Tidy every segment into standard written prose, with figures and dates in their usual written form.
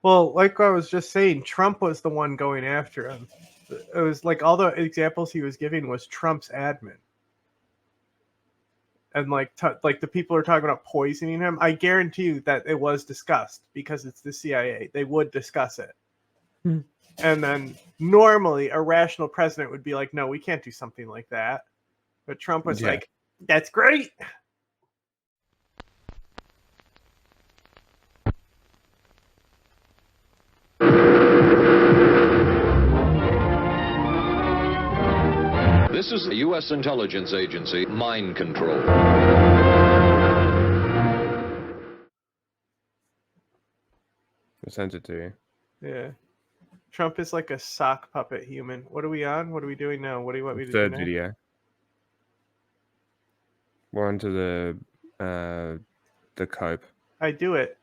Well, like I was just saying, Trump was the one going after him. It was like all the examples he was giving was Trump's admin. And like the people are talking about poisoning him. I guarantee you that it was discussed because it's the CIA. They would discuss it. And then normally a rational president would be like, no, we can't do something like that. But Trump was like, that's great. This is the U.S. intelligence agency, mind control. I sent it to you. Yeah. Trump is like a sock puppet human. What are we on? What are we doing now? What do you want me to do Third now? video. We're onto the cope. I do it.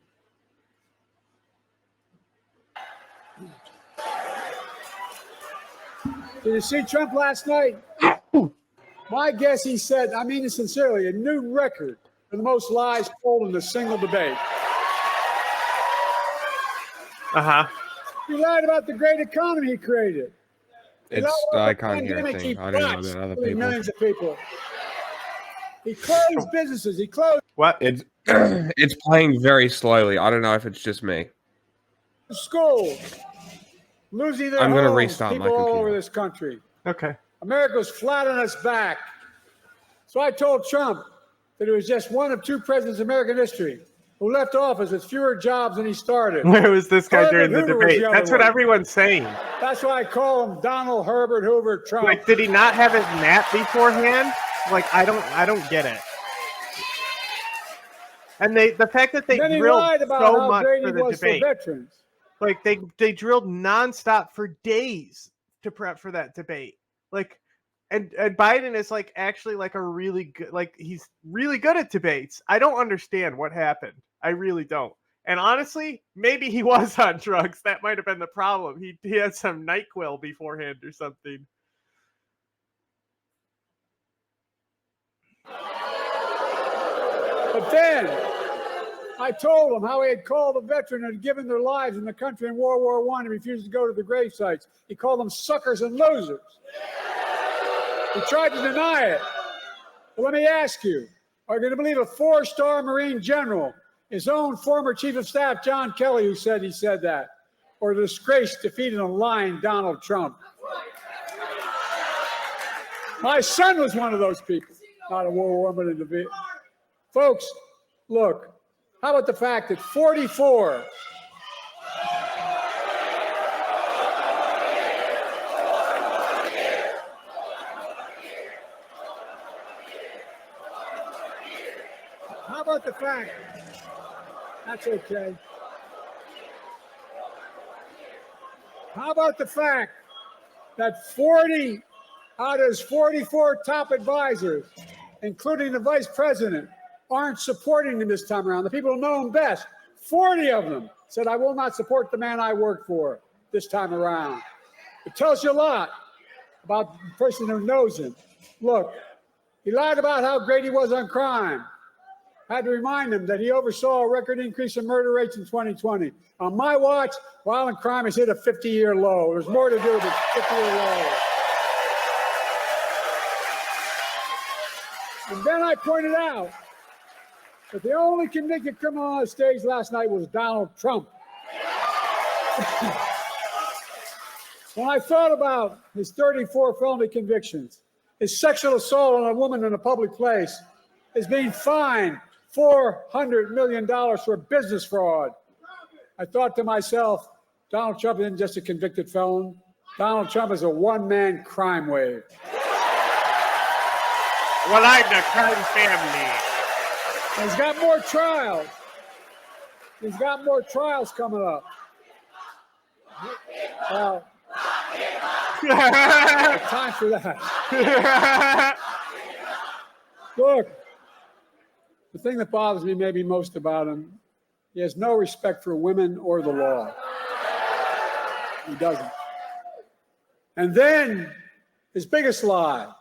Did you see Trump last night? My guess, he said, I mean it sincerely, a new record for the most lies told in a single debate. Uh-huh. He lied about the great economy he created. I can't hear a thing. I don't know about other people. Millions of people. He closed businesses. He closed. What? It's playing very slowly. I don't know if it's just me. Schools. Losing their I'm going to homes, restart my people all computer. over this country. Okay. America's flat on its back. So I told Trump that he was just one of two presidents in American history who left office with fewer jobs than he started. Where was this guy Herbert during the Hoover was debate? the other That's what one. everyone's saying. That's why I call him Donald Herbert Hoover Trump. Like, did he not have his nap beforehand? Like, I don't get it. And the fact that they then he drilled lied about so how much great for he the was debate. for veterans. Like they drilled nonstop for days to prep for that debate. Like, and Biden is like actually like a really good, like he's really good at debates. I don't understand what happened. I really don't. And honestly, maybe he was on drugs. That might have been the problem. He had some NyQuil beforehand or something. But then I told him how he had called a veteran and had given their lives in the country in World War I and refused to go to the grave sites. He called them suckers and losers. He tried to deny it. But let me ask you, are you going to believe a 4-star Marine general, his own former chief of staff, John Kelly, who said he said that, or the disgraced, defeated and lying Donald Trump? My son was one of those people, not a World War, but in the Vietnam. Folks, look, how about the fact that 44 How about the fact, that's okay. How about the fact that 40 out of his 44 top advisors, including the vice president, aren't supporting him this time around? The people who know him best, 40 of them said, I will not support the man I work for this time around. It tells you a lot about the person who knows him. Look, he lied about how great he was on crime. I had to remind him that he oversaw a record increase in murder rates in 2020. On my watch, violent crime has hit a 50-year low. There's more to do with this 50-year low. And then I pointed out that the only convicted criminal on the stage last night was Donald Trump. When I thought about his 34 felony convictions, his sexual assault on a woman in a public place, his being fined $400 million for business fraud, I thought to myself, Donald Trump isn't just a convicted felon. Donald Trump is a one-man crime wave. Well, I'm the crime family. And he's got more trials. He's got more trials coming up. Well, time for that. Look, the thing that bothers me maybe most about him, he has no respect for women or the law. He doesn't. And then his biggest lie,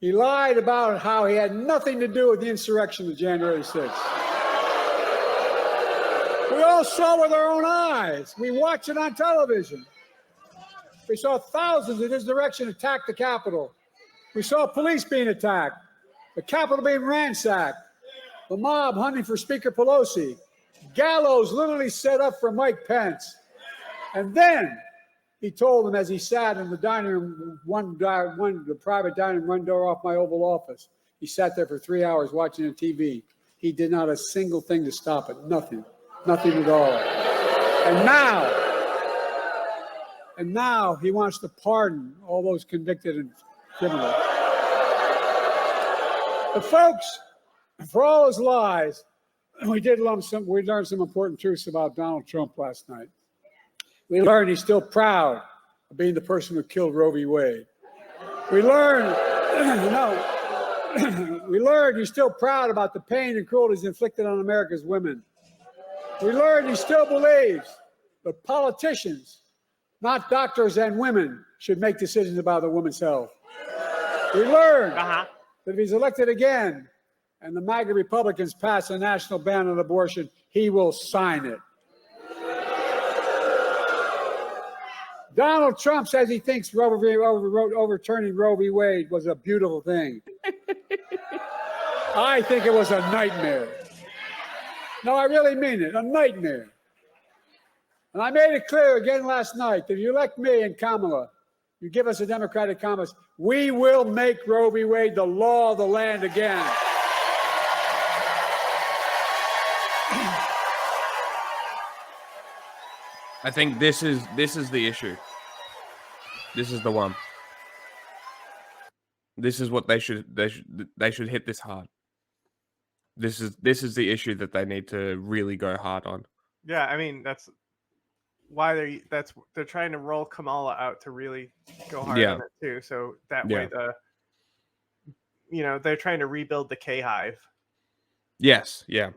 he lied about how he had nothing to do with the insurrection of January 6th. We all saw with our own eyes. We watched it on television. We saw thousands in his direction attack the Capitol. We saw police being attacked, the Capitol being ransacked, the mob hunting for Speaker Pelosi, gallows literally set up for Mike Pence. And then he told them as he sat in the dining room, the private dining room, one door off my Oval Office. He sat there for 3 hours watching the TV. He did not a single thing to stop it. Nothing at all. And now he wants to pardon all those convicted and criminals. But folks, for all his lies, we learned some important truths about Donald Trump last night. We learned he's still proud of being the person who killed Roe v. Wade. We learned, he's still proud about the pain and cruelties inflicted on America's women. We learned he still believes that politicians, not doctors and women, should make decisions about the woman's health. We learned that if he's elected again and the MAGA Republicans pass a national ban on abortion, he will sign it. Donald Trump says he thinks overturning Roe v. Wade was a beautiful thing. I think it was a nightmare. No, I really mean it, a nightmare. And I made it clear again last night that if you elect me and Kamala, you give us a Democratic Congress, we will make Roe v. Wade the law of the land again. I think this is the issue. This is the one. This is what they should hit this hard. This is the issue that they need to really go hard on. Yeah, I mean that's why they're trying to roll Kamala out to really go hard on it too. So that way they're trying to rebuild the K-hive. Yes, yeah.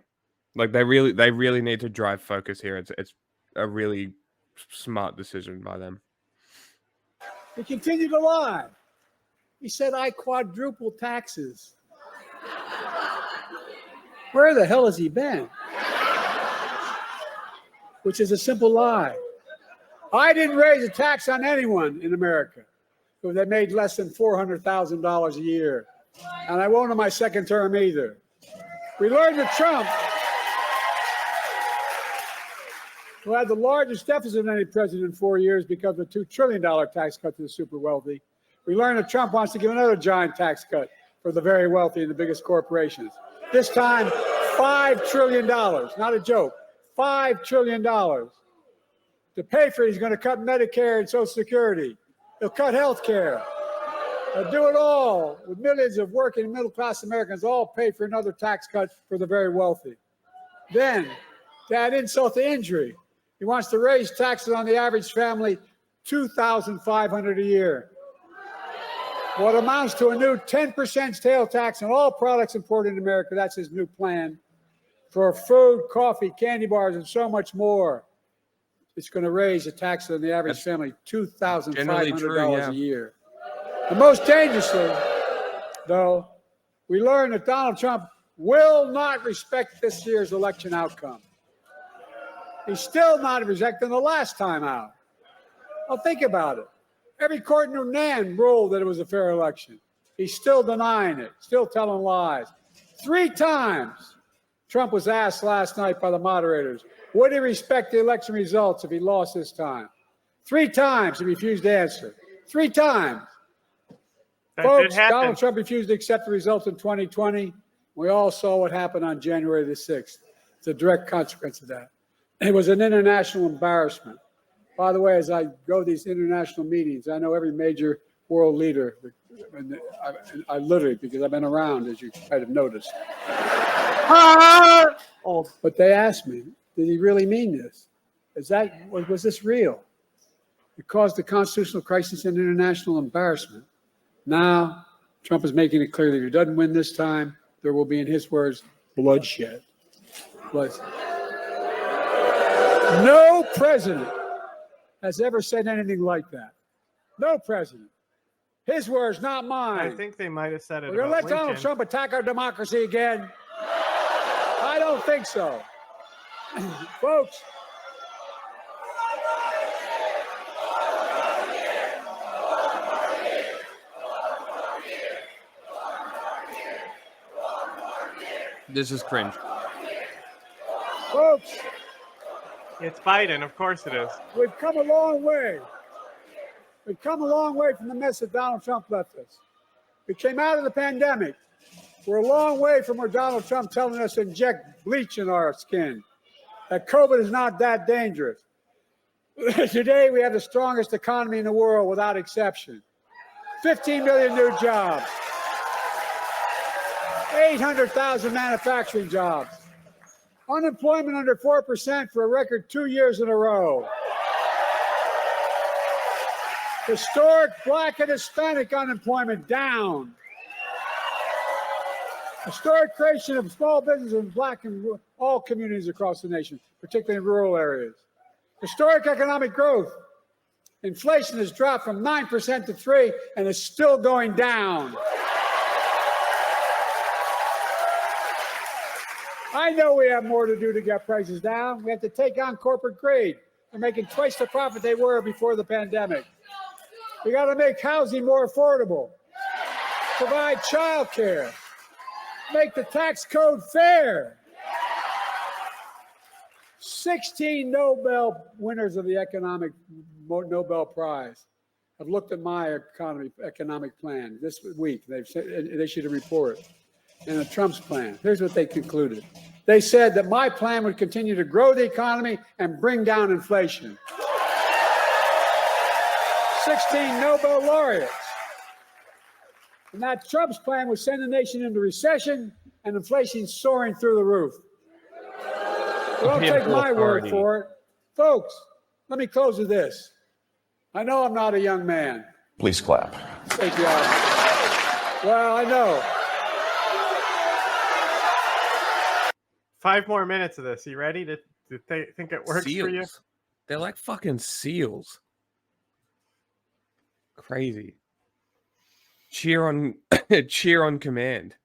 Like they really need to drive focus here. It's a really smart decision by them. He continued to lie. He said, I quadruple taxes. Where the hell has he been? Which is a simple lie. I didn't raise a tax on anyone in America who they made less than $400,000 a year. And I won't in my second term either. We learned that Trump, who had the largest deficit of any president in 4 years because of a $2 trillion tax cut to the super wealthy, we learned that Trump wants to give another giant tax cut for the very wealthy and the biggest corporations. This time, $5 trillion, not a joke, $5 trillion. To pay for it, he's going to cut Medicare and Social Security. He'll cut health care. He'll do it all with millions of working middle-class Americans all pay for another tax cut for the very wealthy. Then, to add insult to injury, he wants to raise taxes on the average family $2,500 a year. What amounts to a new 10% sales tax on all products imported in America. That's his new plan for food, coffee, candy bars, and so much more. It's going to raise the tax on the average family $2,500 a year. And most dangerously, though, we learned that Donald Trump will not respect this year's election outcome. He's still not respecting the last time out. Well, think about it. Every court in Yunnan ruled that it was a fair election. He's still denying it, still telling lies. 3 times, Trump was asked last night by the moderators, would he respect the election results if he lost this time? 3 times he refused to answer. 3 times. That Folks, Donald Trump refused to accept the results in 2020. We all saw what happened on January the 6th. It's a direct consequence of that. It was an international embarrassment. By the way, as I go to these international meetings, I know every major world leader. And I literally, because I've been around, as you might have noticed. But they asked me, did he really mean this? Was this real? It caused a constitutional crisis and international embarrassment. Now, Trump is making it clear that if he doesn't win this time, there will be, in his words, bloodshed. No president has ever said anything like that. No president. His words, not mine. I think they might have said it. We're going to let Donald Trump attack our democracy again? I don't think so. Folks, This is cringe. folks, It's Biden, of course it is. we've come a long way. We've come a long way from the mess that Donald Trump left us. We came out of the pandemic. We're a long way from where Donald Trump telling us to inject bleach in our skin, that COVID is not that dangerous. Today, we have the strongest economy in the world without exception. 15 million new jobs, 800,000 manufacturing jobs, unemployment under 4% for a record 2 years in a row. Historic Black and Hispanic unemployment down. Historic creation of small businesses in Black and all communities across the nation, particularly in rural areas. Historic economic growth. Inflation has dropped from 9% to 3% and is still going down. I know we have more to do to get prices down. We have to take on corporate greed. They're making twice the profit they were before the pandemic. We got to make housing more affordable, provide child care, make the tax code fair. 16 Nobel winners of the economic Nobel Prize have looked at my economic plan this week. They've issued a report. And Trump's plan. Here's what they concluded. They said that my plan would continue to grow the economy and bring down inflation. 16 Nobel laureates. And that Trump's plan would send the nation into recession and inflation soaring through the roof. Don't take my word for it. Folks, let me close with this. I know I'm not a young man. Please clap. Thank you, Al. Well, I know. 5 more minutes of this. You ready to think it works Seals. for you? They're like fucking seals. Crazy. Cheer on command.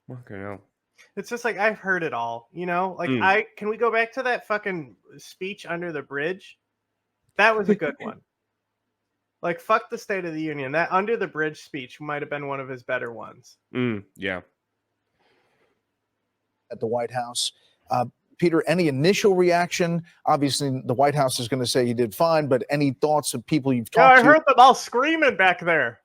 Fucking hell. It's just like I've heard it all, you know? Like can we go back to that fucking speech under the bridge? That was a good one. Like fuck the State of the Union. That under the bridge speech might have been one of his better ones. Yeah. At the White House. Peter, any initial reaction? Obviously, the White House is going to say you did fine, but any thoughts of people you've talked to? I heard them all screaming back there.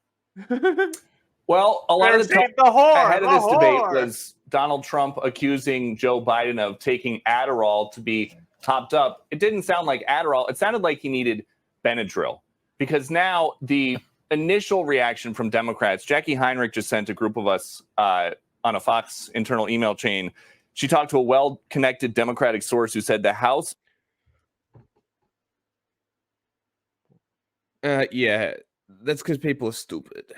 Well, a lot of the talk ahead of this whore. debate was Donald Trump accusing Joe Biden of taking Adderall to be topped up. It didn't sound like Adderall. It sounded like he needed Benadryl, because now the initial reaction from Democrats, Jackie Heinrich just sent a group of us on a Fox internal email chain. She talked to a well-connected Democratic source who said the House. Yeah, that's because people are stupid.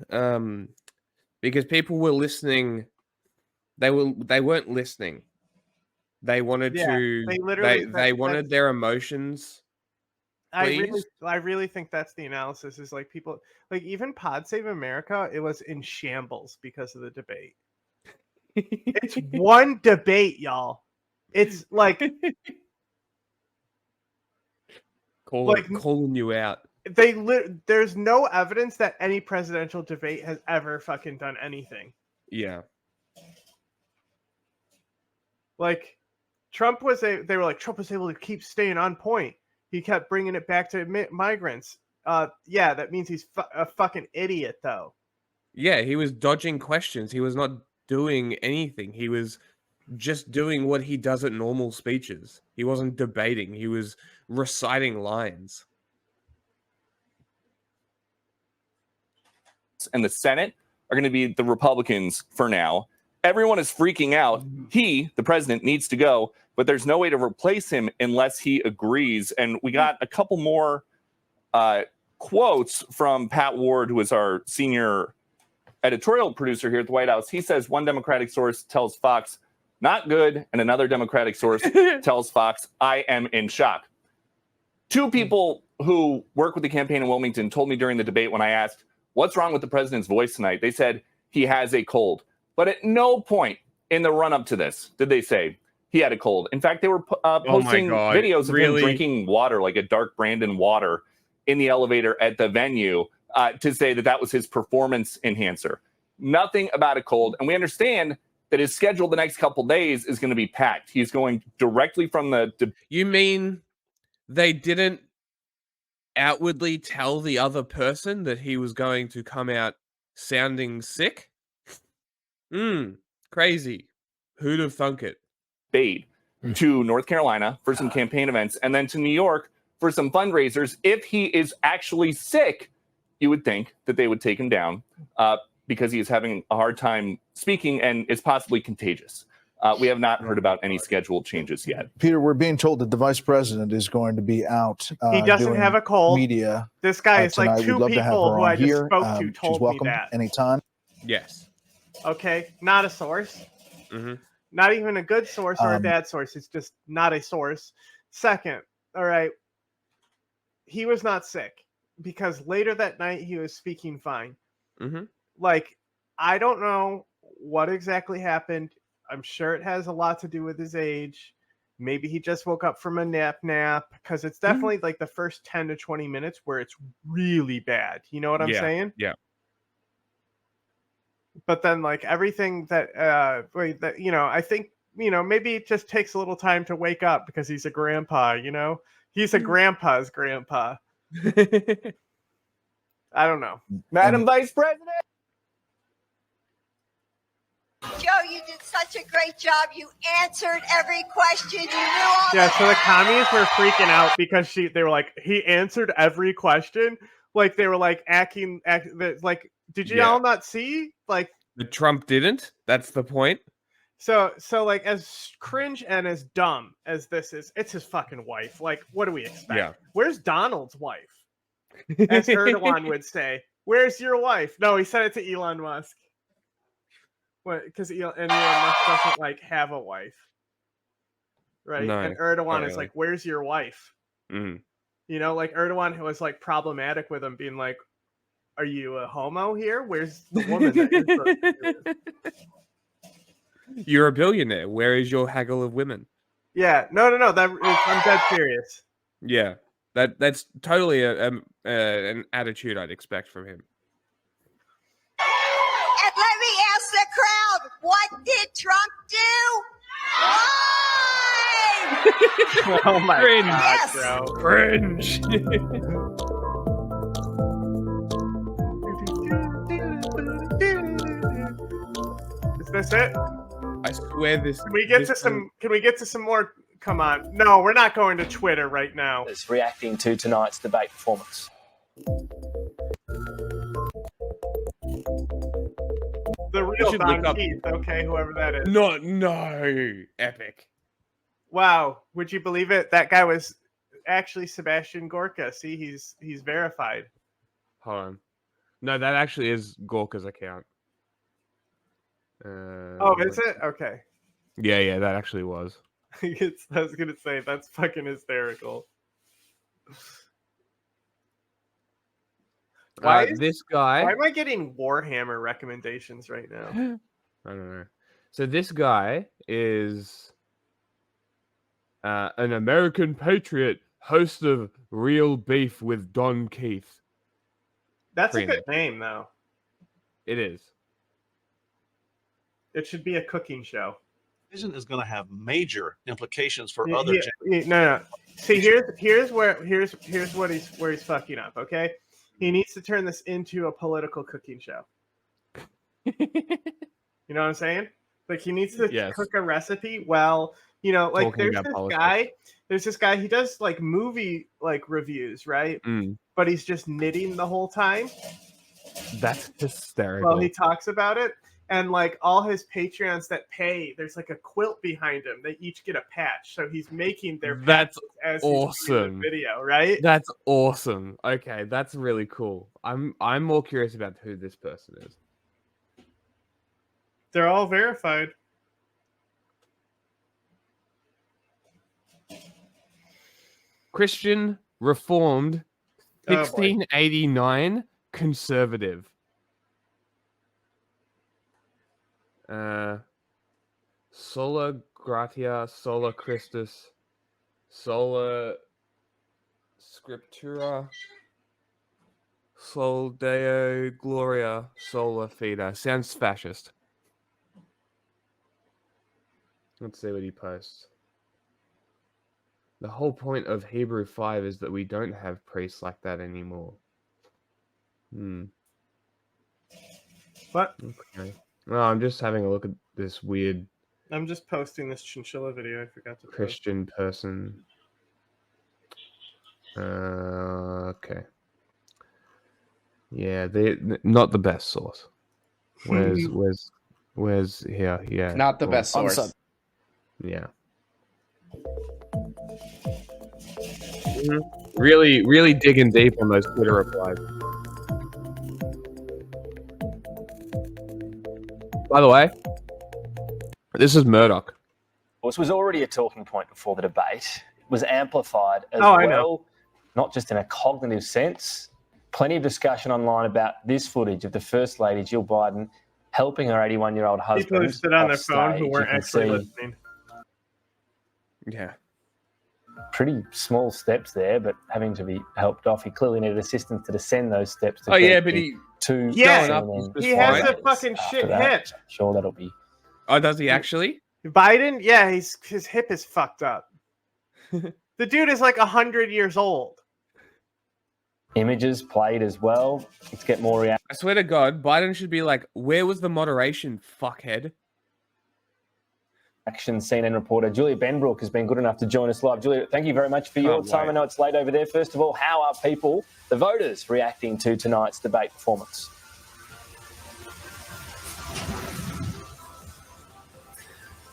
Because people were listening. They weren't listening. They wanted to. They wanted their emotions. I really think that's the analysis. Is like people like even Pod Save America. It was in shambles because of the debate. It's one debate, y'all. It's like calling you out. There's no evidence that any presidential debate has ever fucking done anything. Yeah. Like Trump was Trump was able to keep staying on point. He kept bringing it back to migrants. Yeah, that means he's a fucking idiot, though. Yeah, he was dodging questions. He was not doing anything. He was just doing what he does at normal speeches. He wasn't debating. He was reciting lines. And the Senate are going to be the Republicans for now. Everyone is freaking out. He, the president, needs to go, but there's no way to replace him unless he agrees. And we got a couple more quotes from Pat Ward, who is our senior editorial producer here at the White House. He says one Democratic source tells Fox, not good, and another Democratic source tells Fox, I am in shock. Two people who work with the campaign in Wilmington told me during the debate when I asked, what's wrong with the president's voice tonight? They said he has a cold. But at no point in the run-up to this did they say, he had a cold. In fact, they were posting God, videos of really? him drinking water, like a dark Brandon water, in the elevator at the venue to say that was his performance enhancer. Nothing about a cold. And we understand that his schedule the next couple days is going to be packed. He's going directly from the... You mean they didn't outwardly tell the other person that he was going to come out sounding sick? Crazy. Who'd have thunk it? debate to North Carolina for some campaign events and then to New York for some fundraisers. If he is actually sick, you would think that they would take him down because he is having a hard time speaking and is possibly contagious. We have not heard about any scheduled changes yet. Peter, we're being told that the vice president is going to be out. He doesn't doing have a cold. Media. This guy is like Tonight. two We'd love to have people her who on I just here. spoke to She's told me welcome that. anytime. Yes. Okay, not a source. Mm-hmm. Not even a good source or a bad source. It's just not a source. Second, all right, he was not sick because later that night he was speaking fine. Mm-hmm. Like, I don't know what exactly happened. I'm sure it has a lot to do with his age. Maybe he just woke up from a nap because it's definitely like the first 10 to 20 minutes where it's really bad. You know what I'm saying? Yeah. But then like everything that I think, maybe it just takes a little time to wake up because he's a grandpa, he's a grandpa's grandpa. I don't know. Madam Vice President. Joe, you did such a great job. You answered every question. You knew all Yeah, so the commies were freaking out because they were like, he answered every question. Like they were like acting like, did you all not see? Like the Trump didn't. That's the point. So like as cringe and as dumb as this is, it's his fucking wife. Like, what do we expect? Yeah. Where's Donald's wife? As Erdogan would say, where's your wife? No, he said it to Elon Musk. What? Because Elon Musk doesn't like have a wife, right? No, and Erdogan is really. like, "Where's your wife?" Mm. Like Erdogan was like problematic with him, being like, "Are you a homo here? Where's the woman that you're supposed to be with?" You're a billionaire. Where is your haggle of women? Yeah, no. I'm dead serious. Yeah, that's totally an attitude I'd expect from him. And let me ask the crowd, what did Trump do? Why? Oh my Cringe. god, Yes. bro! Cringe. Is this it? I swear this. Can we get to some? Can we get to some more? Come on! No, we're not going to Twitter right now. Is reacting to tonight's debate performance. The real should Don look up- Keith, okay, whoever that is. No, epic. Wow, would you believe it? That guy was actually Sebastian Gorka. See, he's verified. Hold on. No, that actually is Gorka's account. Oh, is it? Okay. Yeah, that actually was. I was gonna say that's fucking hysterical. This guy. Why am I getting Warhammer recommendations right now? I don't know. So this guy is an American patriot, host of Real Beef with Don Keith. That's Pretty a good name, though. It is. It should be a cooking show. Vision is going to have major implications for Yeah, other. no. See, here's what he's fucking up. Okay, he needs to turn this into a political cooking show. You know what I'm saying? Like he needs to Yes. cook a recipe. Well, like Talking about politics. There's this guy. He does like movie like reviews, right? But he's just knitting the whole time That's hysterical. while he talks about it. And like all his Patreons that pay, there's like a quilt behind him. They each get a patch, so he's making their That's patches as he's doing awesome. the video, right? That's awesome. Okay, that's really cool. I'm more curious about who this person is. They're all verified. Christian, Reformed, Oh, boy. 1689, conservative. Sola gratia, sola Christus, sola scriptura, sol deo gloria, sola fide. Sounds fascist. Let's see what he posts. The whole point of Hebrew 5 is that we don't have priests like that anymore. What? Okay. No, I'm just having a look at this weird I'm just posting this chinchilla video. I forgot to post. Christian person. Okay. Yeah, they not the best source. Where's here? Yeah. Not the best source. Yeah. Really digging deep on those Twitter replies. By the way, this is Murdoch. This was already a talking point before the debate. It was amplified as I know. well, not just in a cognitive sense. Plenty of discussion online about this footage of the First Lady, Jill Biden, helping her 81-year-old husband. People who stood on their off phone who stage. weren't You can actually see listening. Yeah. pretty small steps there, but having to be helped off. He clearly needed assistance to descend those steps. To Oh yeah, get but the he two Yeah, going up and then was He has fine. a fucking after shit that. hip. I'm sure that'll be. Oh, does he actually? Biden, yeah, his hip is fucked up. The dude is like 100 years old. Images played as well. Let's get more reaction. I swear to God, Biden should be like, where was the moderation, fuckhead? CNN reporter Julia Benbrook has been good enough to join us live. Julia, thank you very much for your Can't time. wait. I know it's late over there. First of all, how are people, the voters, reacting to tonight's debate performance?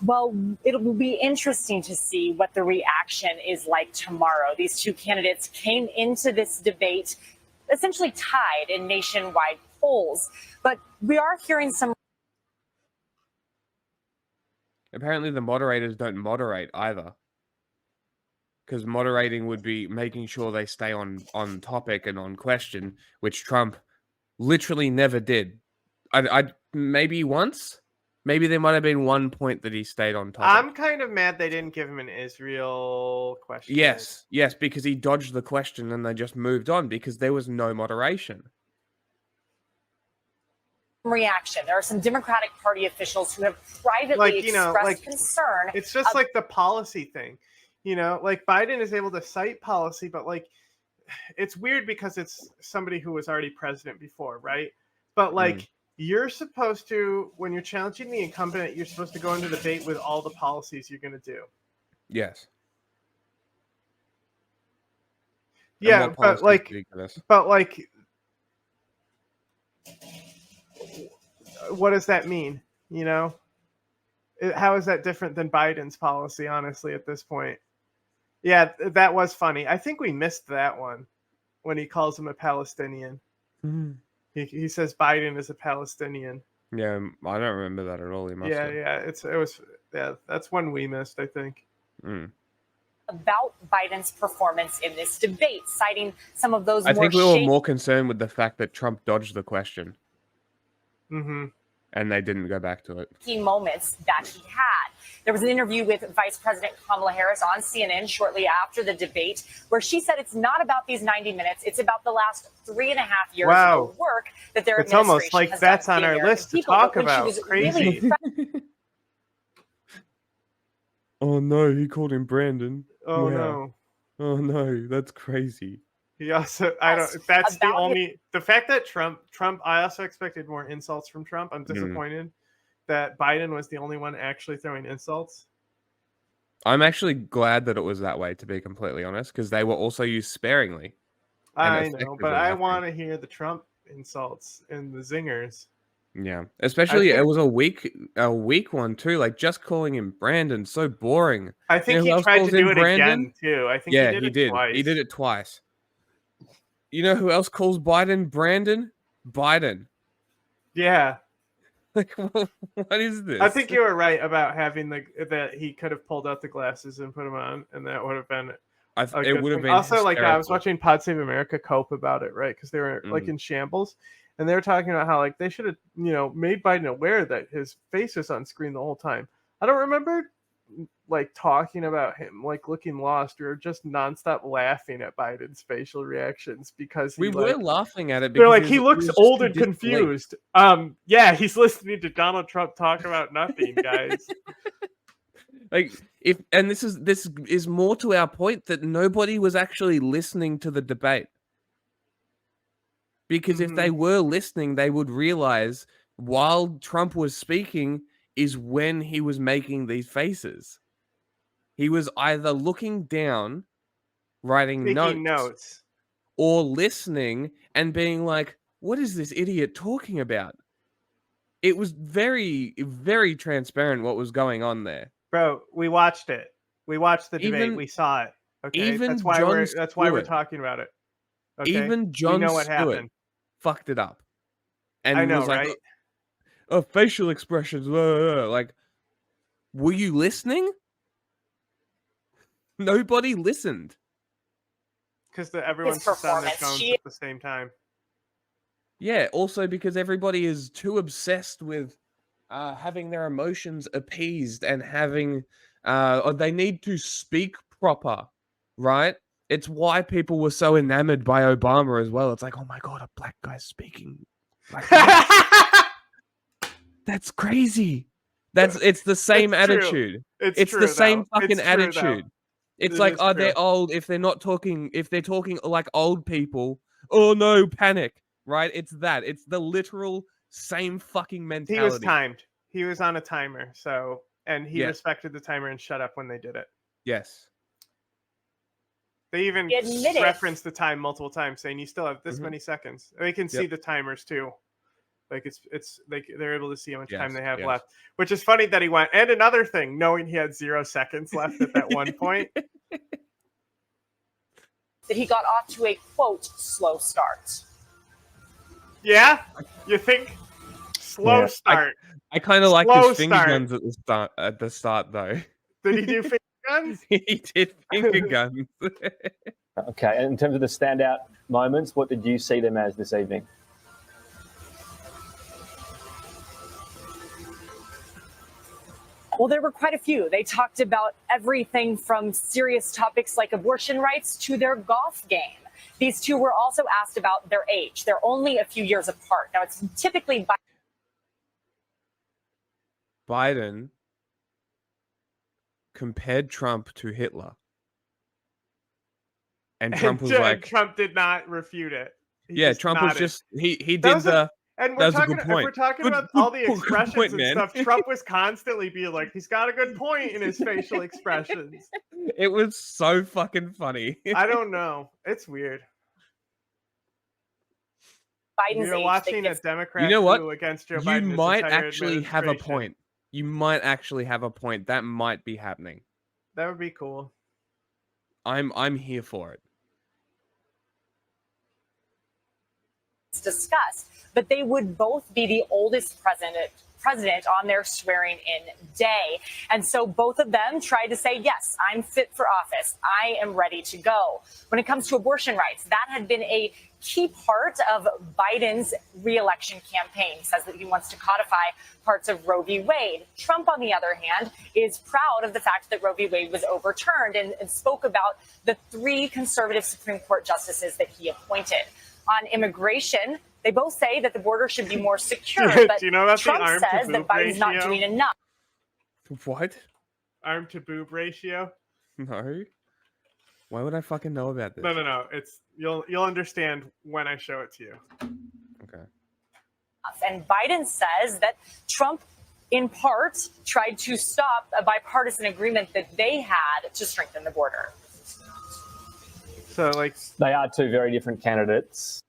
Well, it will be interesting to see what the reaction is like tomorrow. These two candidates came into this debate essentially tied in nationwide polls, but we are hearing some. Apparently the moderators don't moderate either. Because moderating would be making sure they stay on topic and on question, which Trump literally never did. I maybe once? Maybe there might have been one point that he stayed on topic. I'm kind of mad they didn't give him an Israel question. Yes, because he dodged the question and they just moved on because there was no moderation. Reaction. There are some Democratic Party officials who have privately expressed concern. It's just like the policy thing. Like Biden is able to cite policy, but like it's weird because it's somebody who was already president before, right? But like you're supposed to, when you're challenging the incumbent, you're supposed to go into debate with all the policies you're going to do. Yes. Yeah, but like what does that mean? How is that different than Biden's policy, honestly, at this point? Yeah, that was funny. I think we missed that one when he calls him a Palestinian. He says Biden is a Palestinian. Yeah, I don't remember that at all. He must have. That's one we missed, I think. About Biden's performance in this debate, citing some of those. I think we were more concerned with the fact that Trump dodged the question. And they didn't go back to it. Key moments that he had. There was an interview with Vice President Kamala Harris on CNN shortly after the debate, where she said it's not about these 90 minutes. It's about the last 3.5 years of work that their administration almost like has that's done on our list to talk about. Crazy. Oh no, he called him Brandon. Oh Wow. no. Oh no, that's crazy. He also, that's the only, the fact that Trump, I also expected more insults from Trump. I'm disappointed that Biden was the only one actually throwing insults. I'm actually glad that it was that way, to be completely honest, because they were also used sparingly. I know, but I want to hear the Trump insults and the zingers. Yeah, especially it was a weak one too. Like just calling him Brandon, so boring. I think he tried to do it again too. I think he did. Twice. He did it twice. You know who else calls Biden Brandon? Biden. Yeah. Like, what is this? I think you were right about having that he could have pulled out the glasses and put them on, and that would have been. It would have been also like I was hysterical. watching Pod Save America cope about it, right? Because they were like in shambles, and they were talking about how like they should have made Biden aware that his face was on screen the whole time. I don't remember like talking about him like looking lost. We were just nonstop laughing at Biden's facial reactions because We were laughing at it they're because like it he was looks just old too and disbelief. confused. Yeah, he's listening to Donald Trump talk about nothing, guys. Like this is more to our point that nobody was actually listening to the debate. Because if they were listening, they would realize while Trump was speaking is when he was making these faces. He was either looking down, writing Taking notes, notes, or listening and being like, what is this idiot talking about? It was very, very transparent what was going on there. bro. We watched it. We watched the debate. Even- We saw it. Okay, even that's why Jon we're Stewart- talking about it. Okay, Even we Jon know what Stewart happened. fucked it up. And I know, was like, right? oh, facial expressions. Blah, blah, blah. Like, were you listening? Nobody listened. Because everyone's just on their phones at the same time. Yeah, also because everybody is too obsessed with having their emotions appeased and having or they need to speak proper, right? It's why people were so enamored by Obama as well. It's like, oh my god, a black guy speaking like that. That's crazy. It's the same attitude. It's true, the same though. fucking It's true, though. attitude. It's It like, is oh, true. they're old. If they're talking like old people, oh no, panic, right? It's that. It's the literal same fucking mentality. He was timed. He was on a timer, and he Yeah. respected the timer and shut up when they did it. Yes. They even He admitted- referenced the time multiple times, saying you still have this Mhm. many seconds. They can see Yep. the timers too. Like they're able to see how much time Yes, they have yes. left. Which is funny that he went. And another thing, knowing he had 0 seconds left at that one point. That he got off to a quote slow start. Yeah, you think slow Yeah. start? I kind of like Slow his finger start. guns at the start though. Did he do finger guns? He did finger guns. Okay, and in terms of the standout moments, what did you see them as this evening? Well, there were quite a few. They talked about everything from serious topics like abortion rights to their golf game. These two were also asked about their age. They're only a few years apart. Now, it's typically Biden compared Trump to Hitler. And Trump was like, Trump did not refute it. He yeah, just Trump was nodded. just he did was a- the And That we're was a talking, good if we're point. talking Good- about good all the point, expressions and man. stuff, Trump was constantly being like, he's got a good point in his facial expressions. It was so fucking funny. I don't know. It's weird. Biden's You're age. watching a Democrat You know what? coup against Joe You Biden. this might entire actually have a administration. point. You might actually have a point. That might be happening. That would be cool. I'm here for it. discussed, but they would both be the oldest president on their swearing in day. And so both of them tried to say, yes, I'm fit for office. I am ready to go. When it comes to abortion rights, that had been a key part of Biden's re-election campaign. He says that he wants to codify parts of Roe v. Wade. Trump, on the other hand, is proud of the fact that Roe v. Wade was overturned and spoke about the 3 conservative Supreme Court justices that he appointed. On immigration, they both say that the border should be more secure, but Do you know about Trump the arm says to that boob Biden's not ratio? doing enough. What? Arm to boob ratio? No. Why would I fucking know about this? No. It's you'll understand when I show it to you. Okay. And Biden says that Trump, in part, tried to stop a bipartisan agreement that they had to strengthen the border. So, like, They are 2 very different candidates.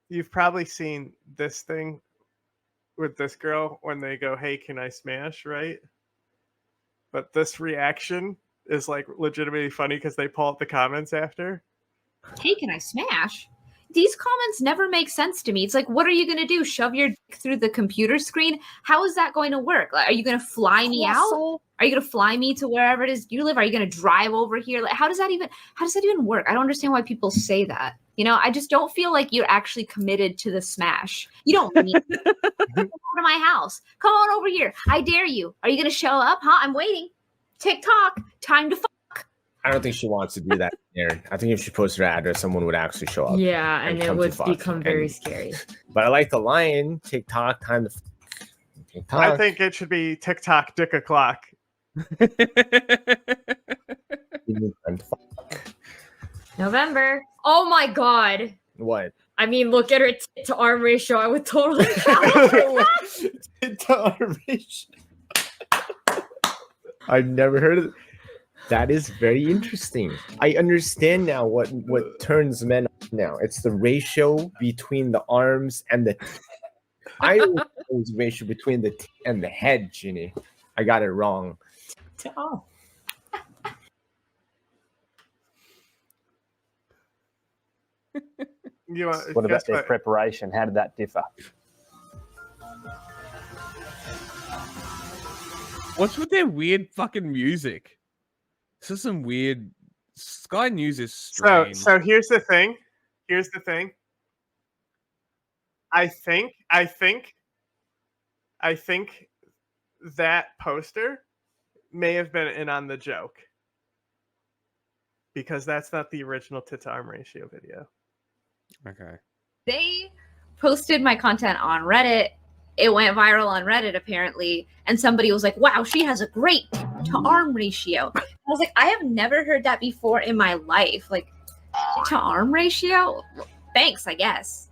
you've probably seen this thing with this girl when they go, "Hey, can I smash?" Right? But this reaction is like legitimately funny because they pull up the comments after. Hey, can I smash? These comments never make sense to me. It's like, what are you going to do? Shove your dick through the computer screen? How is that going to work? Like, are you going to fly me out? Are you going to fly me to wherever it is you live? Are you going to drive over here? Like, how does that even work? I don't understand why people say that. You know, I just don't feel like you're actually committed to the smash. You don't need to come to my house. Come on over here. I dare you. Are you going to show up? Huh? I'm waiting. TikTok, time to fuck. I don't think she wants to do that, Aaron. I think if she posted her address, someone would actually show up. Yeah, and it come to would fuck. become very And- scary. But I like the line, TikTok, time to fuck. TikTok. I think it should be TikTok dick o'clock. November. Oh my god. What? I mean, look at her tit to arm ratio. I would totally Tit to arm ratio. I've never heard of it. That is very interesting. I understand now what turns men on now. It's the ratio between the arms and the I don't know it was the ratio between the T and the head, Ginny. I got it wrong. Oh. You want, What about guess their what? preparation? How did that differ? What's with their weird fucking music? This is some weird. Sky News is strange. So here's the thing. Here's the thing. I think that poster may have been in on the joke, because that's not the original tit to arm ratio video. Okay. They posted my content on Reddit. It went viral on Reddit apparently, and somebody was like, "Wow, she has a great to arm ratio." I was like, "I have never heard that before in my life." Like, to arm ratio? Thanks, I guess.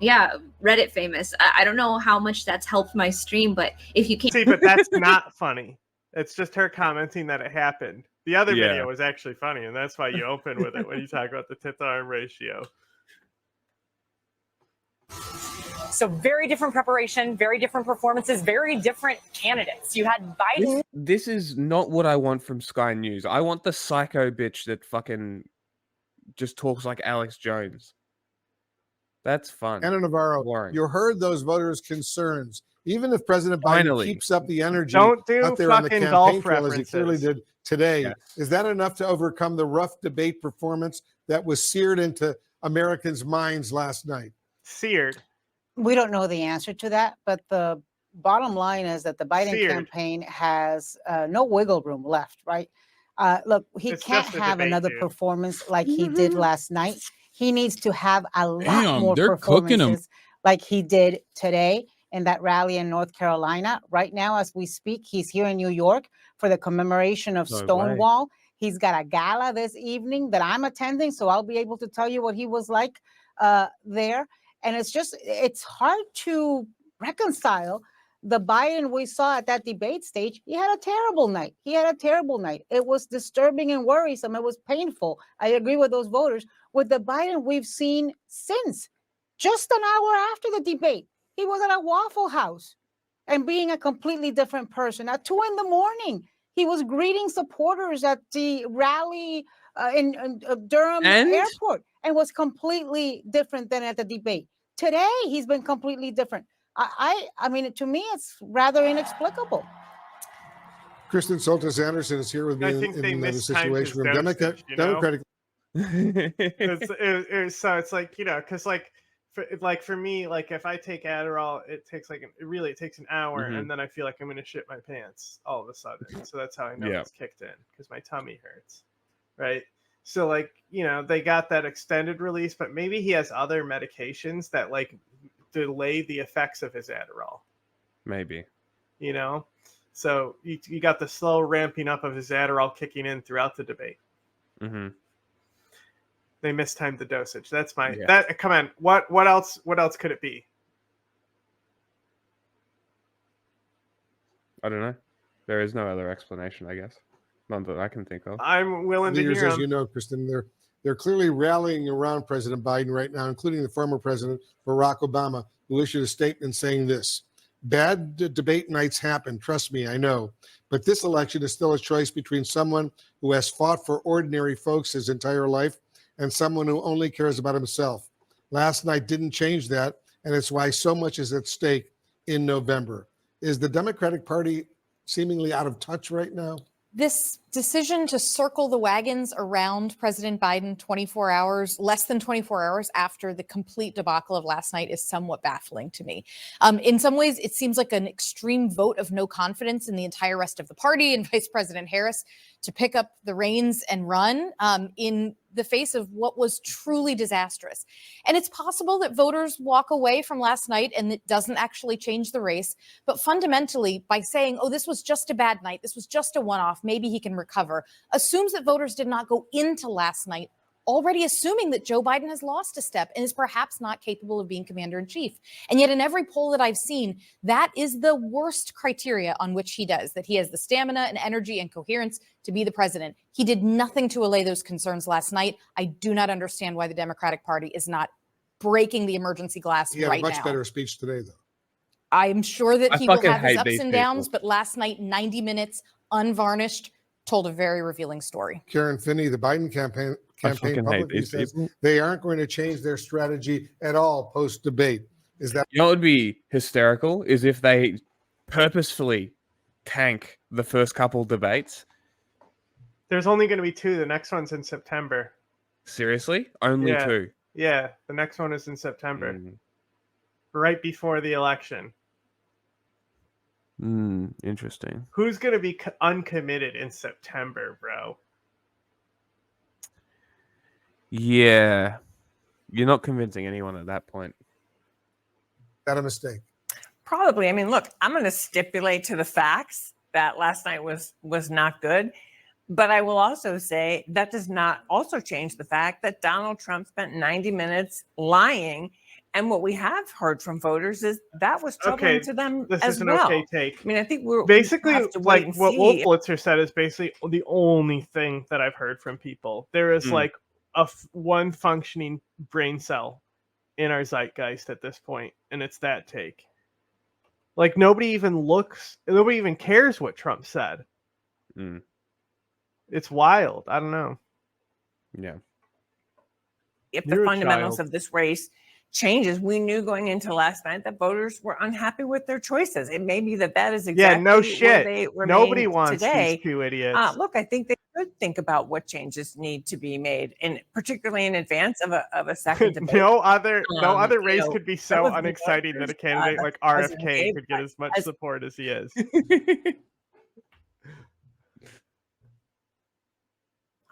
Yeah, Reddit famous. I don't know how much that's helped my stream, but if you can't See, but that's not funny. It's just her commenting that it happened. The other Yeah. video was actually funny, and that's why you open with it when you talk about the tit to arm ratio. So very different preparation, very different performances, very different candidates. You had Biden. This is not what I want from Sky News. I want the psycho bitch that fucking just talks like Alex Jones. That's fun. Anna Navarro, Boring. you heard those voters' concerns. Even if President Biden Finally. keeps up the energy Don't do out there on the fucking campaign golf trail as he clearly references. did today, Yes. is that enough to overcome the rough debate performance that was seared into Americans' minds last night? Seared. We don't know the answer to that, but the bottom line is that the Biden Seared. campaign has no wiggle room left, right? Look, he It's can't just a have debate, another dude. performance like he did last night. He needs to have a lot Damn, more they're cooking him. performances like he did today in that rally in North Carolina. Right now, as we speak, he's here in New York for the commemoration of No way. Stonewall. He's got a gala this evening that I'm attending, so I'll be able to tell you what he was like there. And it's hard to reconcile the Biden we saw at that debate stage. He had a terrible night. It was disturbing and worrisome. It was painful. I agree with those voters. With the Biden we've seen since, just an hour after the debate, he was at a Waffle House and being a completely different person. At 2 a.m, he was greeting supporters at the rally in Durham And? Airport and was completely different than at the debate. Today, he's been completely different. I mean, to me, it's rather inexplicable. Kristen Soltis Anderson is here with me I think they in the mistimed his situation room. dosage, you know? Democratic. So it's like, you know, because for me, like if I take Adderall, it takes it takes an hour, Mhm. and then I feel like I'm gonna shit my pants all of a sudden. So that's how I know Yeah. it's kicked in, because my tummy hurts, right? So like, you know, they got that extended release, but maybe he has other medications that like delay the effects of his Adderall, Maybe. you know. So you got the slow ramping up of his Adderall kicking in throughout the debate. Mm-hmm. They mistimed the dosage. That's my Yeah. that. Come on, what else? What else could it be? I don't know. There is no other explanation, I guess. None that I can think of. I'm willing to Leaders, hear as him. you know, Kristen, they're clearly rallying around President Biden right now, including the former president Barack Obama, who issued a statement saying this: "Bad debate nights happen. Trust me, I know. But this election is still a choice between someone who has fought for ordinary folks his entire life and someone who only cares about himself. Last night didn't change that, and it's why so much is at stake in November." Is the Democratic Party seemingly out of touch right now? This decision to circle the wagons around President Biden 24 hours, less than 24 hours after the complete debacle of last night is somewhat baffling to me. In some ways, it seems like an extreme vote of no confidence in the entire rest of the party and Vice President Harris to pick up the reins and run in the face of what was truly disastrous. And it's possible that voters walk away from last night and it doesn't actually change the race. But fundamentally, by saying, oh, this was just a bad night, this was just a one-off, maybe he can recover, assumes that voters did not go into last night already assuming that Joe Biden has lost a step and is perhaps not capable of being commander in chief. And yet in every poll that I've seen, that is the worst criteria on which he does, that he has the stamina and energy and coherence to be the president. He did nothing to allay those concerns last night. I do not understand why the Democratic Party is not breaking the emergency glass He had right a much now. better speech today, though. I'm sure that I he will fucking have his hate ups these and downs, people. but last night, 90 minutes, unvarnished, told a very revealing story. Karen Finney, the Biden campaign fucking hate publicly these says people. they aren't going to change their strategy at all post-debate. Is that You know what would be hysterical is if they purposefully tank the first couple debates. There's only going to be 2. The next one's in September. Seriously? Only Yeah. 2? Yeah, the next one is in September, right before the election. Interesting. Who's going to be uncommitted in September, bro? Yeah. You're not convincing anyone at that point. That a mistake? Probably. I mean, look, I'm going to stipulate to the facts that last night was not good. But I will also say that does not also change the fact that Donald Trump spent 90 minutes lying. And what we have heard from voters is that was troubling to them This as is an well. okay take. I mean, I think we're basically we have to wait like and what see. Wolfblitzer said is basically the only thing that I've heard from people. There is like one functioning brain cell in our zeitgeist at this point, and it's that take. Like nobody even cares what Trump said. It's wild. I don't know. Yeah. If You're the a fundamentals child. of this race changes, we knew going into last night that voters were unhappy with their choices. It may be that is exactly Yeah, no where shit. they remain Nobody wants today. these 2 idiots. Look, I think they should think about what changes need to be made, and particularly in advance of a second debate. no other You race know, could be some so of the unexciting that a answers, candidate that like the president RFK gave could get as much as- support as he is.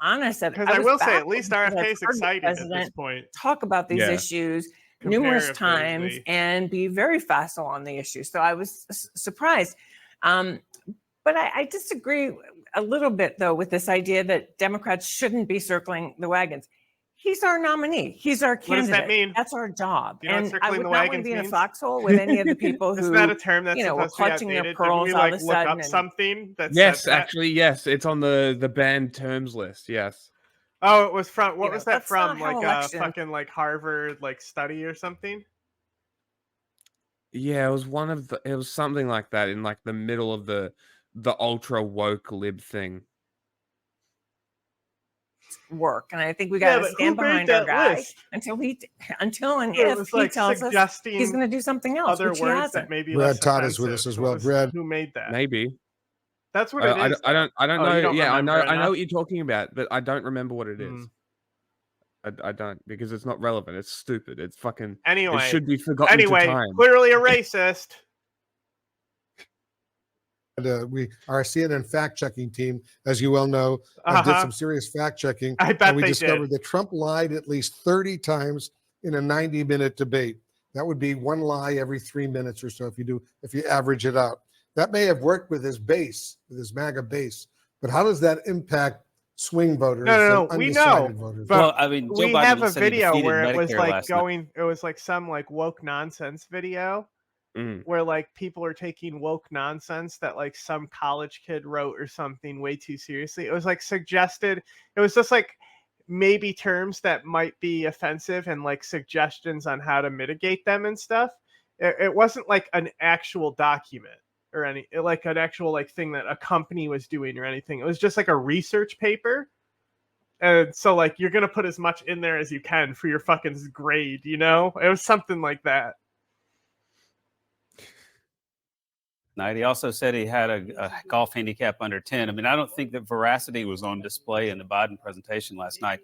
honest. Because I was will say, at baffled least because I've RFK is heard the exciting at this president point. talk about these Yeah. issues numerous times Comparatively. and be very facile on the issue. So I was surprised. But I disagree a little bit, though, with this idea that Democrats shouldn't be circling the wagons. He's our nominee. He's our What candidate. does that mean? That's our job. Do you know what And I circling would the not want to wagons be in a means? foxhole with any of the people who, Isn't that a term that's were supposed to be clutching their outdated? pearls Didn't we all like of a look sudden. up something that Yes, said that? actually, yes. It's on the banned terms list. Yes. Oh, it was from what You was know, that that's from? not how Like a election- fucking like Harvard like study or something? Yeah, it was it was something like that in like the middle of the ultra woke lib thing. work. And I think we Yeah, got to but stand who made behind our that guy list? until and It if was he like tells us suggesting he's going to do something else, other which he words hasn't. that may be Brad less Todd is with us offensive. as well. Brad, Who made that? Maybe. That's what it I, is. I don't Oh, know. you don't Yeah, I know. remember I know enough? what you're talking about, but I don't remember what it is. Hmm. I don't because it's not relevant. It's stupid. It's fucking. Anyway, it should be forgotten to anyway, time. clearly a racist. our CNN fact-checking team, as you well know, did some serious fact-checking. I bet and we they discovered did. that Trump lied at least 30 times in a 90-minute debate. That would be one lie every 3 minutes or so if you average it out. That may have worked with his base, with his MAGA base, but how does that impact swing voters? No, and we know. undecided voters? But Well, I mean, Joe we Biden have a said he video defeated where it was Medicare like last night. going. It was like some like woke nonsense video where like people are taking woke nonsense that like some college kid wrote or something way too seriously. It was like suggested. It was just like maybe terms that might be offensive and like suggestions on how to mitigate them and stuff. It wasn't like an actual document or any like an actual like thing that a company was doing or anything. It was just like a research paper. And so like you're gonna put as much in there as you can for your fucking grade, you know? It was something like that. night. He also said he had a golf handicap under 10. I mean, I don't think that veracity was on display in the Biden presentation last night.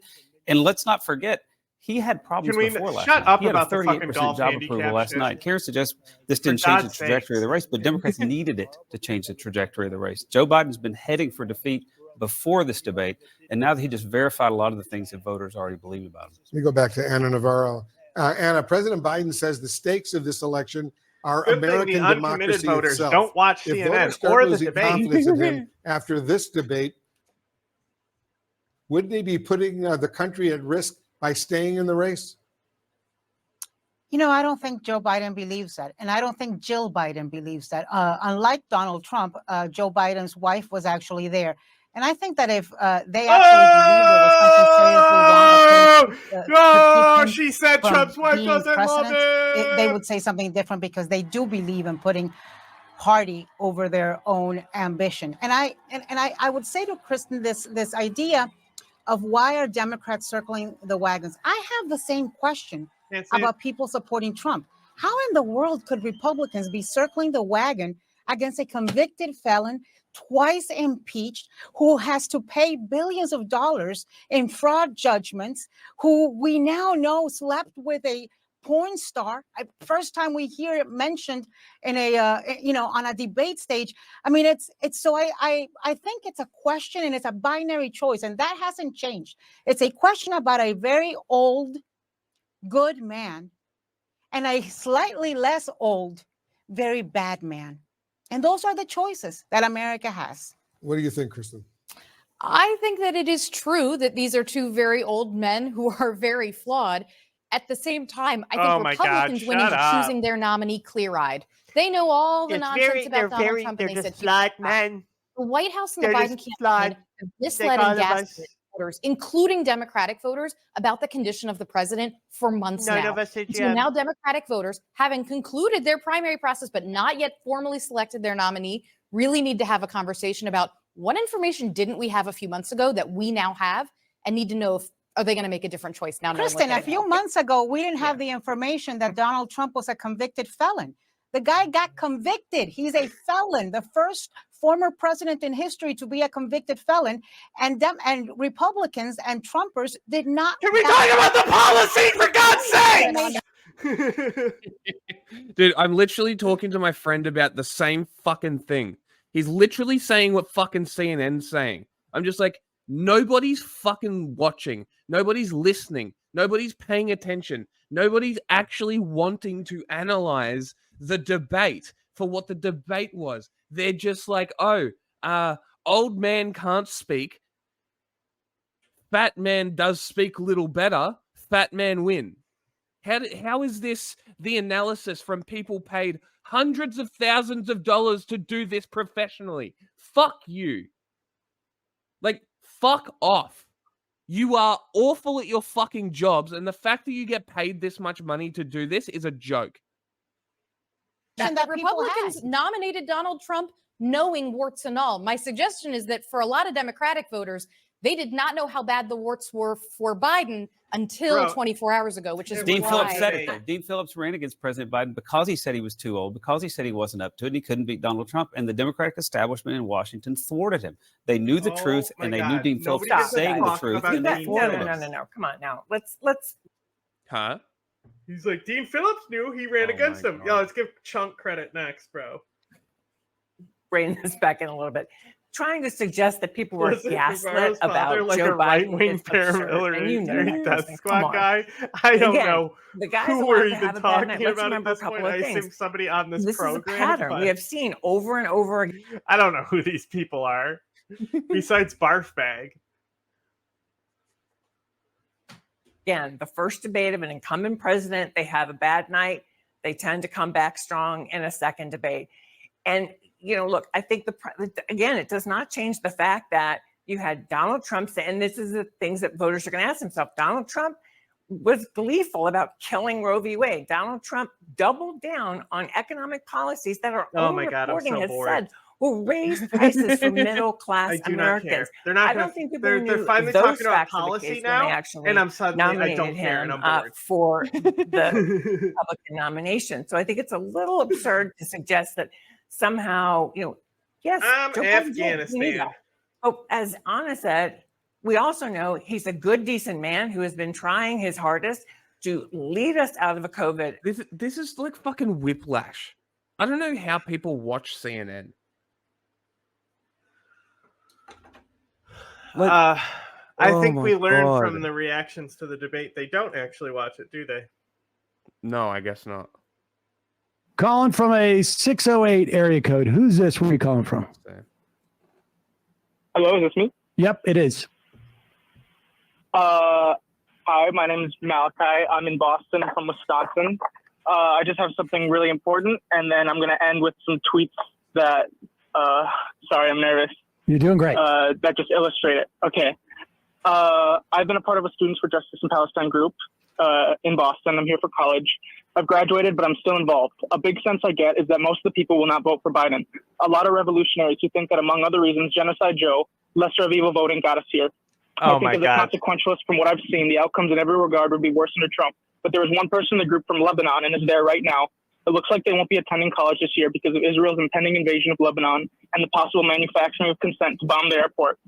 And let's not forget, he had problems before last night. Up he had about a the fucking 38% golf job handicap approval last shit. night. Karen suggests this didn't change the God's trajectory of the race, but Democrats needed it to change the trajectory of the race. Joe Biden's been heading for defeat before this debate, and now that he just verified a lot of the things that voters already believe about him. Let me go back to Anna Navarro. Anna, President Biden says the stakes of this election are Good thing American the uncommitted democracy voters itself. don't watch If CNN voters start or the losing debate. confidence in him after this debate, wouldn't they be putting the country at risk by staying in the race? You know, I don't think Joe Biden believes that. And I don't think Jill Biden believes that. Unlike Donald Trump, Joe Biden's wife was actually there. And I think that if they actually believed there was something seriously wrong, Oh, she said Trump's wife doesn't love it. they would say something different because they do believe in putting party over their own ambition. And I would say to Kristen this idea of why are Democrats circling the wagons? I have the same question about people supporting Trump. How in the world could Republicans be circling the wagon against a convicted felon, twice impeached, who has to pay billions of dollars in fraud judgments, who we now know slept with a porn star? First time we hear it mentioned in a on a debate stage. I mean, it's so I think it's a question and it's a binary choice, and that hasn't changed. It's a question about a very old, good man and a slightly less old, very bad man. And those are the choices that America has. What do you think, Kristen? I think that it is true that these are two very old men who are very flawed. At the same time, I think Republicans went into choosing their nominee clear-eyed. They know all the nonsense about Donald Trump, and they said, flawed men. The White House and the Biden campaign have misled and gaslit voters, including Democratic voters, about the condition of the president for months now. So now Democratic voters, having concluded their primary process but not yet formally selected their nominee, really need to have a conversation about what information didn't we have a few months ago that we now have, and need to know if are they going to make a different choice now? Kristen, a few months ago, we didn't have the information that Donald Trump was a convicted felon. The guy got convicted. He's a felon, the first former president in history to be a convicted felon. And Republicans and Trumpers did not. Can we talk about the policy, for God's sake? Dude, I'm literally talking to my friend about the same fucking thing. He's literally saying what fucking CNN's saying. I'm just like, nobody's fucking watching. Nobody's listening. Nobody's paying attention. Nobody's actually wanting to analyze the debate for what the debate was. They're just like, old man can't speak. Fat man does speak little better. Fat man win. How is this the analysis from people paid hundreds of thousands of dollars to do this professionally? Fuck you. Like, fuck off. You are awful at your fucking jobs, and the fact that you get paid this much money to do this is a joke. And the Republicans nominated Donald Trump knowing warts and all. My suggestion is that for a lot of Democratic voters, they did not know how bad the warts were for Biden until 24 hours ago, which is Dean why Phillips said it, though. Dean Phillips ran against President Biden because he said he was too old, because he said he wasn't up to it, and he couldn't beat Donald Trump. And the Democratic establishment in Washington thwarted him. They knew the truth, and they knew Dean Phillips was saying the truth, and they thwarted him. No. Come on now. Let's. Huh? He's like, Dean Phillips knew he ran against him. Yeah, let's give Chunk credit next, bro. Bring this back in a little bit. Trying to suggest that people were gaslit about like Joe a Biden right-wing paramilitary death squad guy. I don't know the guys who we're even talking about at this point. I assume somebody on this program. Is a pattern we have seen over and over again. I don't know who these people are, besides Barf Bag. Again, the first debate of an incumbent president, they have a bad night. They tend to come back strong in a second debate. And look, I think again, it does not change the fact that you had Donald Trump say, and this is the things that voters are going to ask themselves. Donald Trump was gleeful about killing Roe v. Wade. Donald Trump doubled down on economic policies that are reporting has said will raise prices for middle class Americans. They're not. I don't think people they're knew finally those talking about facts policy now, and I'm suddenly I don't care, and I'm bored. For the Republican nomination. So I think it's a little absurd to suggest that somehow, yes, Joe Biden's right. We need Afghanistan. that. Oh, as Anna said, we also know he's a good, decent man who has been trying his hardest to lead us out of a COVID. This is like fucking whiplash. I don't know how people watch CNN. I Oh think my we learned God. from the reactions to the debate. They don't actually watch it, do they? No, I guess not. Calling from a 608 area code. Who's this? Where are you calling from? Hello, is this me? Yep, it is. Hi, my name is Malachi. I'm in Boston. I'm from Wisconsin. I just have something really important, and then I'm going to end with some tweets that, sorry, I'm nervous. You're doing great. That just illustrate it. Okay. I've been a part of a Students for Justice in Palestine group in Boston. I'm here for college. I've graduated, but I'm still involved. A big sense I get is that most of the people will not vote for Biden. A lot of revolutionaries who think that, among other reasons, Genocide Joe, lesser of evil voting got us here. Oh I think as a consequentialist, from what I've seen, the outcomes in every regard would be worse under Trump. But there was one person in the group from Lebanon and is there right now. It looks like they won't be attending college this year because of Israel's impending invasion of Lebanon and the possible manufacturing of consent to bomb the airport.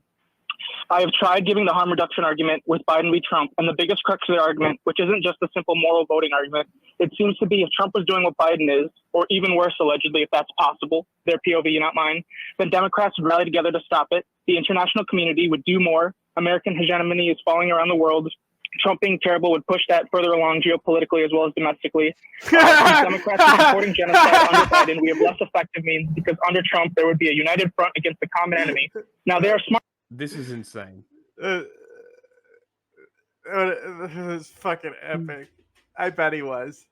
I have tried giving the harm reduction argument with Biden v. Trump, and the biggest crux of the argument, which isn't just a simple moral voting argument, it seems to be if Trump was doing what Biden is, or even worse, allegedly, if that's possible, their POV, not mine, then Democrats would rally together to stop it. The international community would do more. American hegemony is falling around the world. Trump being terrible would push that further along geopolitically as well as domestically. Democrats are supporting genocide under Biden. We have less effective means because under Trump, there would be a united front against the common enemy. Now, they are smart. This is insane. It was fucking epic. I bet he was.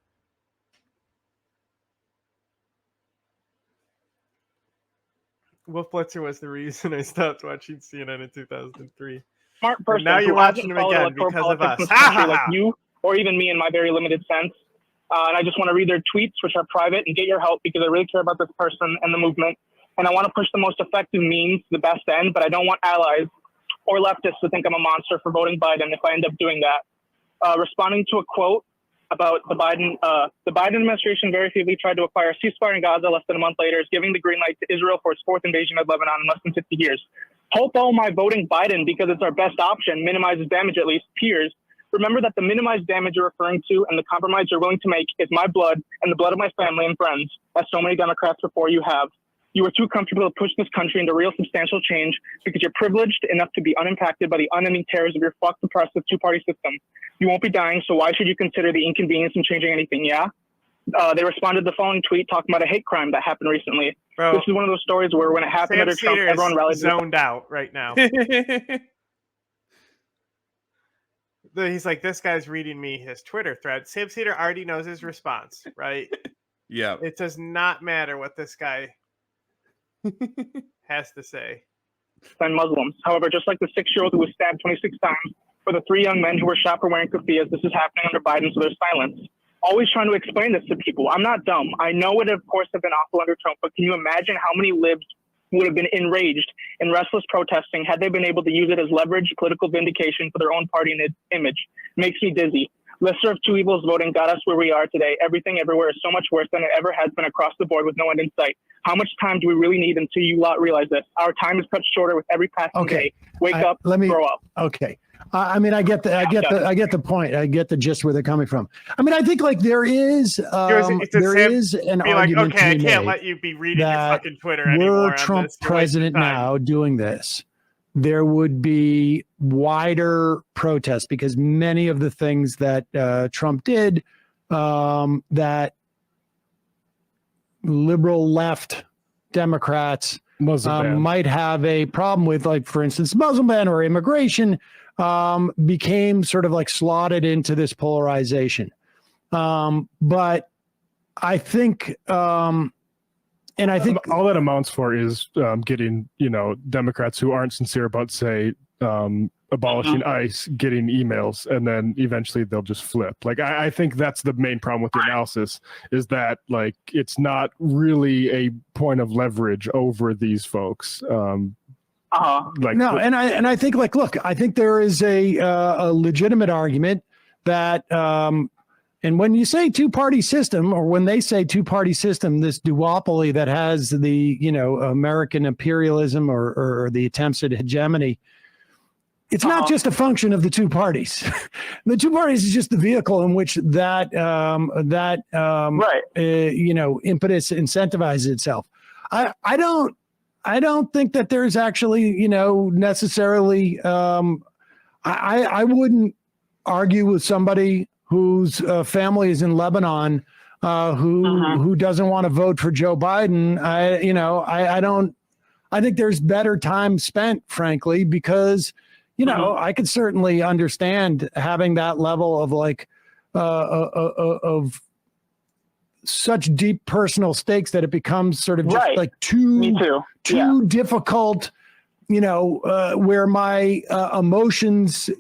Wolf Blitzer was the reason I stopped watching CNN in 2003. Smart But person. now you're who watching hasn't him followed again electoral because of politics us. in this country like you or even me in my very limited sense. And I just want to read their tweets, which are private, and get your help because I really care about this person and the movement. And I want to push the most effective means to the best end, but I don't want allies or leftists to think I'm a monster for voting Biden if I end up doing that. Responding to a quote about the Biden administration very feebly tried to acquire a ceasefire in Gaza less than a month later, is giving the green light to Israel for its fourth invasion of Lebanon in less than 50 years. Hope all my voting Biden because it's our best option, minimizes damage at least, peers. Remember that the minimized damage you're referring to and the compromise you're willing to make is my blood and the blood of my family and friends, as so many Democrats before you have. You are too comfortable to push this country into real substantial change because you're privileged enough to be unimpacted by the unending terrors of your fucked oppressive two-party system. You won't be dying, so why should you consider the inconvenience in changing anything, yeah? They responded to the following tweet talking about a hate crime that happened recently. Bro, this is one of those stories where when it happened under Trump, everyone rallied. Zoned out right now. He's like, this guy's reading me his Twitter thread. Sam Cedar already knows his response, right? Yeah. It does not matter what this guy has to say. And Muslims. However, just like the 6-year-old who was stabbed 26 times, or the 3 young men who were shot for wearing kufiyas, this is happening under Biden, so there's silence. Always trying to explain this to people. I'm not dumb. I know it, of course, have been awful under Trump, but can you imagine how many libs would have been enraged and restless protesting had they been able to use it as leverage, political vindication for their own party and its image? Makes me dizzy. Lesser of two evils voting got us where we are today. Everything everywhere is so much worse than it ever has been across the board with no end in sight. How much time do we really need until you lot realize this? Our time is cut shorter with every passing day. Wake up, grow up. Okay. I mean, I get the point. I get the gist where they're coming from. I mean, I think like there is an argument okay, I to be can't made let you be reading your that fucking Twitter anymore. were Trump president now doing this, there would be wider protests because many of the things that Trump did that liberal left Democrats might have a problem with, like, for instance, Muslim ban or immigration, became sort of like slotted into this polarization. But I think, and I think all that amounts for is getting, Democrats who aren't sincere about, say, abolishing ICE, getting emails, and then eventually they'll just flip. Like, I think that's the main problem with the analysis, is that, like, it's not really a point of leverage over these folks. And I think, like, look, I think there is a legitimate argument that, and And when you say two-party system, or when they say two-party system, this duopoly that has the, American imperialism or the attempts at hegemony, it's not just a function of the two parties. The two parties is just the vehicle in which that impetus incentivizes itself. I don't think that there's actually, necessarily. I wouldn't argue with somebody whose family is in Lebanon, who doesn't want to vote for Joe Biden. I think there's better time spent, frankly, because I could certainly understand having that level of of such deep personal stakes that it becomes sort of just like too difficult, where my emotions,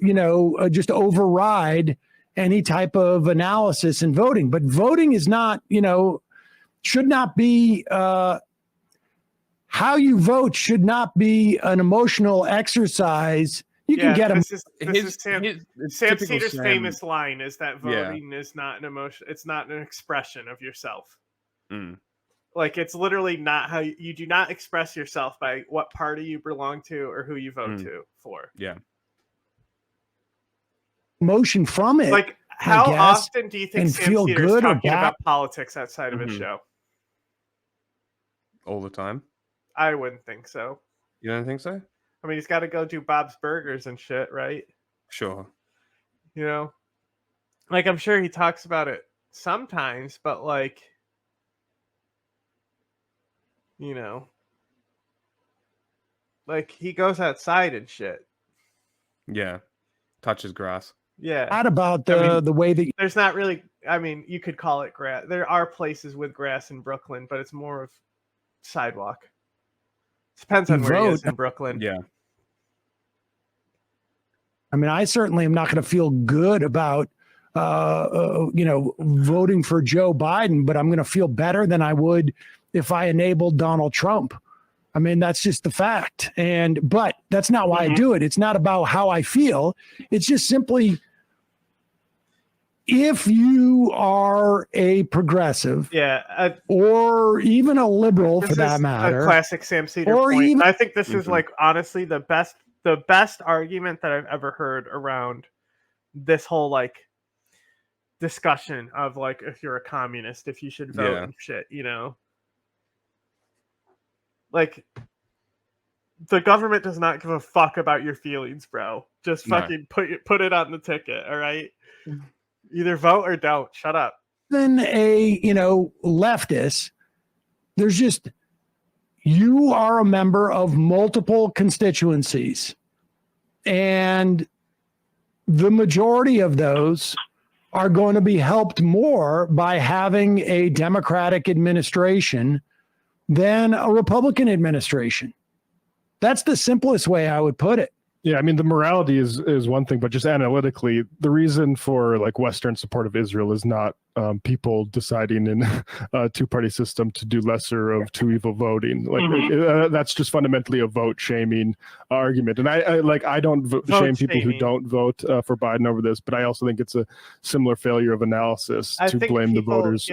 just override any type of analysis in voting. But voting is not, should not be, how you vote should not be an emotional exercise. You can get This is Sam Cedar's famous line is that voting is not an emotion. It's not an expression of yourself. Like, it's literally not how you do not express yourself by what party you belong to or who you vote to for. Yeah. Emotion from it. Like, how often do you think Sam feel Cedar's good or talking bad? about politics outside of his show? All the time. I wouldn't think so. You don't think so? I mean, he's got to go do Bob's Burgers and shit, right? Sure. Like, I'm sure he talks about it sometimes, but like, like he goes outside and shit. Yeah. Touches grass. Yeah. Not about the way that there's not really. I mean, you could call it grass. There are places with grass in Brooklyn, but it's more of sidewalk. Depends on where he is in Brooklyn. Yeah. I mean, I certainly am not going to feel good about, voting for Joe Biden, but I'm going to feel better than I would if I enabled Donald Trump. I mean, that's just the fact. But that's not why I do it. It's not about how I feel. It's just simply, if you are a progressive, or even a liberal for that matter, a classic Sam Cedar or point. even- I think this is like honestly the best argument that I've ever heard around this whole like discussion of like, if you're a communist, if you should vote and shit, like, the government does not give a fuck about your feelings, bro. Just fucking put it on the ticket, all right? Either vote or don't. Shut up. Then a leftist, there's just, you are a member of multiple constituencies, and the majority of those are going to be helped more by having a Democratic administration than a Republican administration. That's the simplest way I would put it. Yeah, I mean, the morality is one thing, but just analytically, the reason for like Western support of Israel is not people deciding in a two-party system to do lesser of two evil voting. Like that's just fundamentally a vote shaming argument. And I don't shame people who don't vote for Biden over this, but I also think it's a similar failure of analysis to blame the voters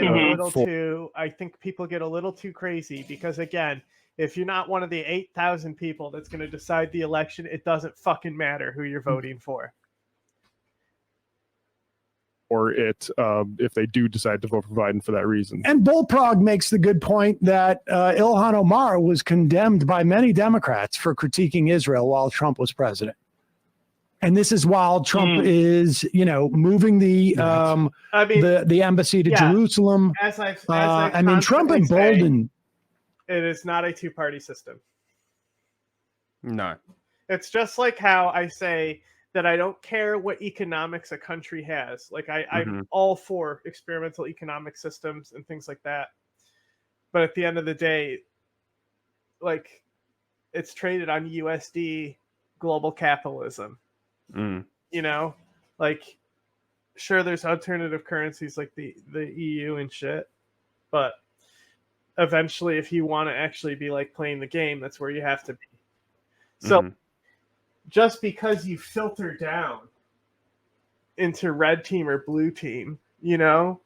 for. I think people get a little too crazy because, again, if you're not one of the 8,000 people that's going to decide the election, it doesn't fucking matter who you're voting for. Or if they do decide to vote for Biden for that reason. And Bullprog makes the good point that Ilhan Omar was condemned by many Democrats for critiquing Israel while Trump was president. And this is while Trump is, moving the embassy to Jerusalem. I mean, Trump emboldened. It is not a two-party system. No. It's just like how I say that I don't care what economics a country has. Like I'm all for experimental economic systems and things like that. But at the end of the day, like, it's traded on USD global capitalism. Like, sure, there's alternative currencies like the EU and shit, but eventually, if you want to actually be like playing the game, that's where you have to be. So just because you filter down into red team or blue team, You know?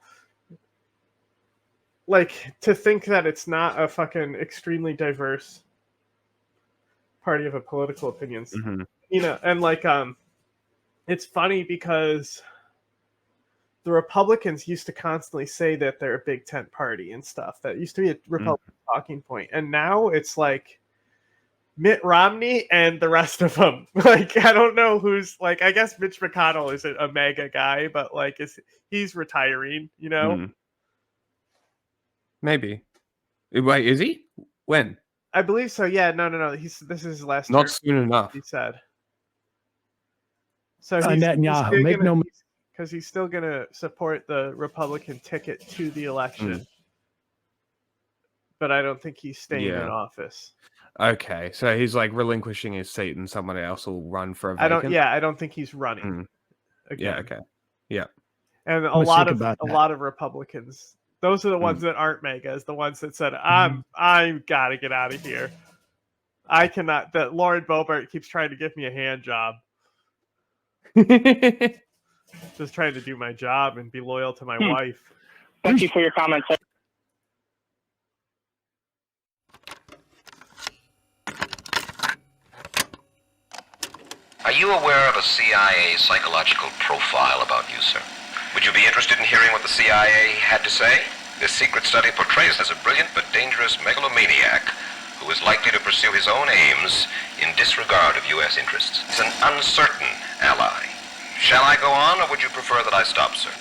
Like, to think that it's not a fucking extremely diverse party of political opinions. Mm-hmm. You know, and like, it's funny because the Republicans used to constantly say that they're a big tent party and stuff. That used to be a Republican talking point. And now it's like Mitt Romney and the rest of them. Like, I don't know who's, like, I guess Mitch McConnell is a mega guy, but like, he's retiring, you know? Mm. Maybe. Wait, is he? When? I believe so. Yeah, no. This is his last Not term, soon enough. he said. So Netanyahu, make no because he's still going to support the Republican ticket to the election. But I don't think he's staying in office. Okay, so he's like relinquishing his seat, and someone else will run for a vacant. I don't think he's running. Again. Yeah. Okay. Yeah. And a lot of Republicans. Those are the ones that aren't megas. The ones that said, "I gotta get out of here. I cannot." That Lauren Boebert keeps trying to give me a hand job. Just trying to do my job and be loyal to my wife. Thank you for your comments. Are you aware of a CIA psychological profile about you, sir? Would you be interested in hearing what the CIA had to say? This secret study portrays as a brilliant but dangerous megalomaniac who is likely to pursue his own aims in disregard of U.S. interests. He's an uncertain ally. Shall I go on, or would you prefer that I stop, sir?